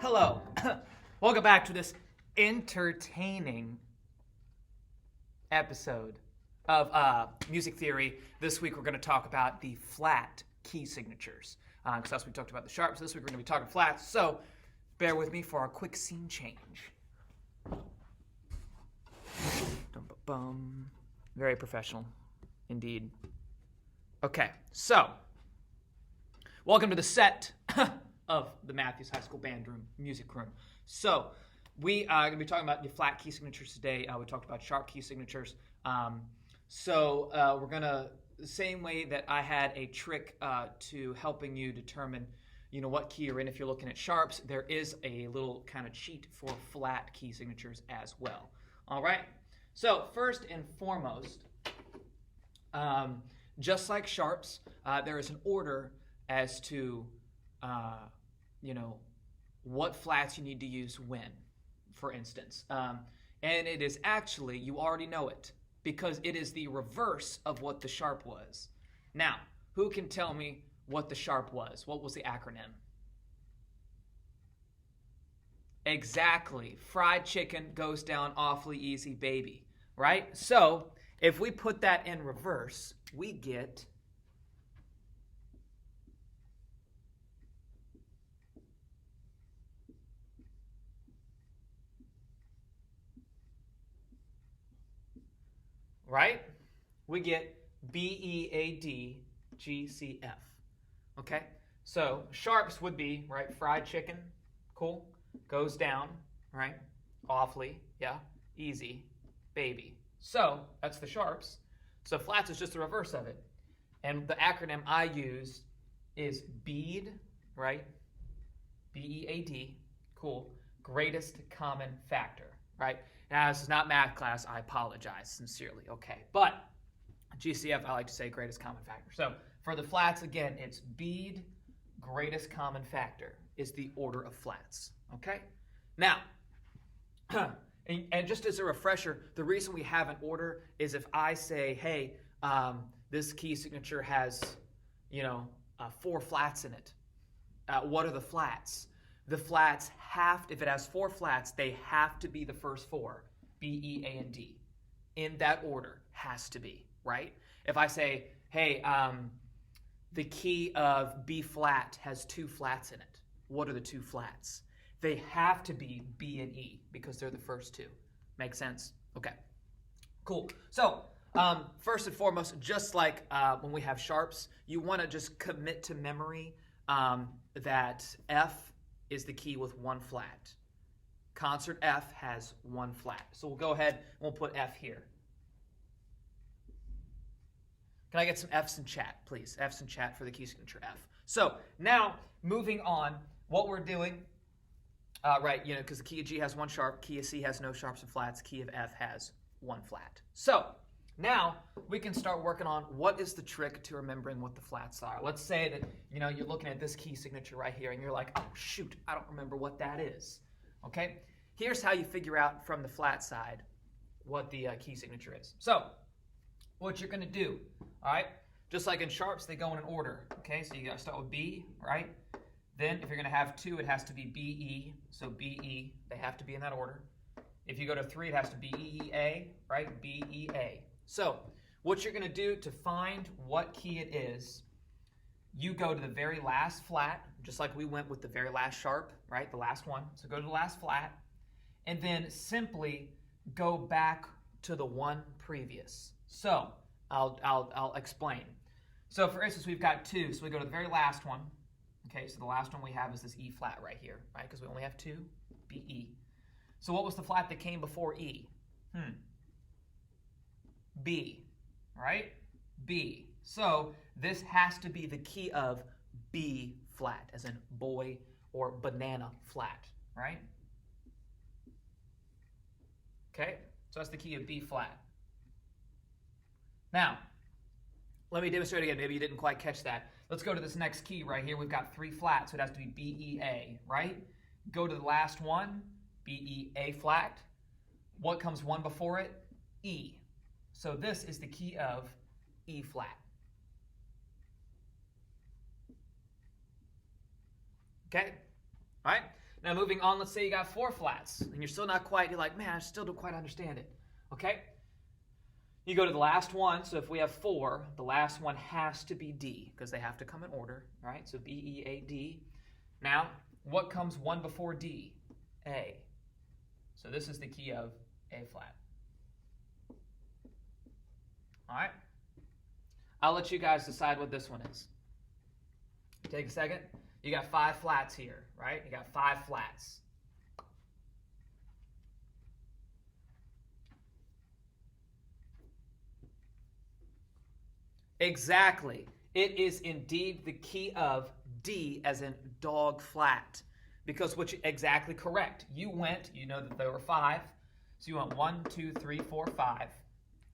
Hello. Welcome back to this entertaining episode of Music Theory. This week we're going to talk about the flat key signatures. Because last week we talked about the sharps. This week we're going to be talking flats. So bear with me for our quick scene change. Very professional indeed. Okay, so welcome to the set of the Matthews High School Band Room, Music Room. So we are going to be talking about the flat key signatures today. We talked about sharp key signatures. We're going to, the same way that I had a trick to helping you determine, what key you're in if you're looking at sharps, there is a little kind of cheat for flat key signatures as well. All right. So first and foremost, just like sharps, there is an order as to what flats you need to use when, for instance. And it is actually, you already know it, because it is the reverse of what the sharp was. Now, who can tell me what the sharp was? What was the acronym? Exactly. Fried chicken goes down awfully easy, baby. Right? So, if we put that in reverse, we get right? We get BEADGCF. Okay? So sharps would be, right, fried chicken, cool, goes down, right, awfully, yeah, easy, baby. So that's the sharps. So flats is just the reverse of it. And the acronym I use is BEAD, right, BEAD, cool, greatest common factor, right? Now, this is not math class. I apologize sincerely. Okay. But GCF, I like to say greatest common factor. So for the flats, again, it's BEAD, greatest common factor is the order of flats. Okay? Now, and just as a refresher, the reason we have an order is if I say, hey, this key signature has, 4 flats in it. What are the flats? The flats if it has 4 flats, they have to be the first 4, B, E, A, and D. In that order, has to be, right? If I say, hey, the key of B flat has 2 flats in it. What are the 2 flats? They have to be B and E because they're the first 2. Make sense? Okay, cool. So, first and foremost, just like when we have sharps, you want to just commit to memory that F is the key with 1 flat. Concert F has 1 flat. So we'll go ahead and we'll put F here. Can I get some F's in chat, please? F's in chat for the key signature F. So now, moving on, what we're doing, because the key of G has 1 sharp, key of C has no sharps and flats, key of F has 1 flat. So now we can start working on what is the trick to remembering what the flats are. Let's say that you're looking at this key signature right here and you're like, oh shoot, I don't remember what that is. Okay? Here's how you figure out from the flat side what the key signature is. So what you're going to do, all right? Just like in sharps, they go in an order. Okay? So you got to start with B, right? Then if you're going to have 2, it has to be BE. So BE, they have to be in that order. If you go to 3, it has to be EEA, right? BEA. So what you're going to do to find what key it is, you go to the very last flat, just like we went with the very last sharp, right? The last one. So go to the last flat, and then simply go back to the one previous. So I'll explain. So for instance, we've got 2, so we go to the very last one. Okay, so the last one we have is this E flat right here, right? Because we only have 2, B, E. So what was the flat that came before E? B, right? B. So this has to be the key of B flat, as in boy or banana flat, right? Okay, so that's the key of B flat. Now, let me demonstrate again. Maybe you didn't quite catch that. Let's go to this next key right here. We've got 3 flats, so it has to be B, E, A, right? Go to the last one, B, E, A flat. What comes one before it? E. So this is the key of E flat. Okay? All right? Now moving on, let's say you got 4 flats, and you're still not quite, you're like, man, I still don't quite understand it. Okay? You go to the last one, so if we have 4, the last one has to be D, because they have to come in order, right? So B, E, A, D. Now, what comes one before D? A. So this is the key of A flat. All right? I'll let you guys decide what this one is. Take a second. You got 5 flats here, right? You got 5 flats. Exactly. It is indeed the key of D, as in dog flat. Because which exactly correct. You went, you know that there were 5. So you went 1, 2, 3, 4, 5.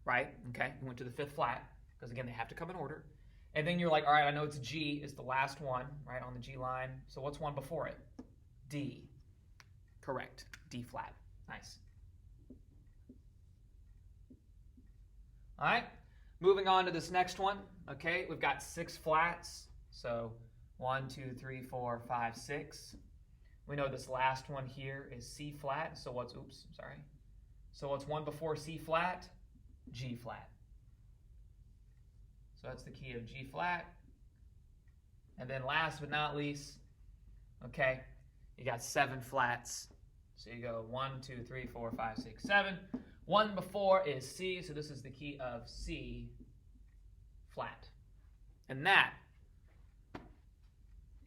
Right? Okay. You went to the 5th flat. Because again, they have to come in order. And then you're like, all right, I know it's G is the last one, right, on the G line. So what's one before it? D. Correct. D flat. Nice. All right. Moving on to this next one. Okay, we've got 6 flats. So 1, 2, 3, 4, 5, 6. We know this last one here is C flat. So what's, So what's one before C flat? G flat. So that's the key of G flat. And then last but not least, okay, you got 7 flats. So you go 1, 2, 3, 4, 5, 6, 7. One before is C, so this is the key of C flat. And that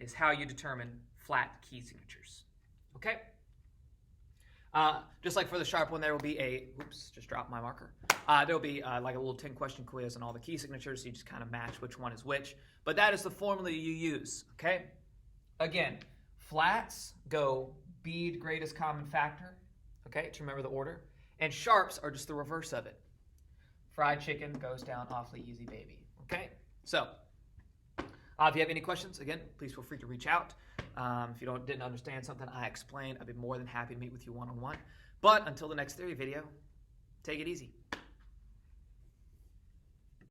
is how you determine flat key signatures. Okay? Just like for the sharp one, there will be a, oops, just dropped my marker. There will be like a little 10-question quiz on all the key signatures, so you just kind of match which one is which. But that is the formula you use, okay? Again, flats go bead greatest common factor, okay, to remember the order. And sharps are just the reverse of it. Fried chicken goes down awfully easy, baby, okay? So, if you have any questions, again, please feel free to reach out. If you didn't understand something I explained, I'd be more than happy to meet with you one-on-one. But until the next theory video, take it easy.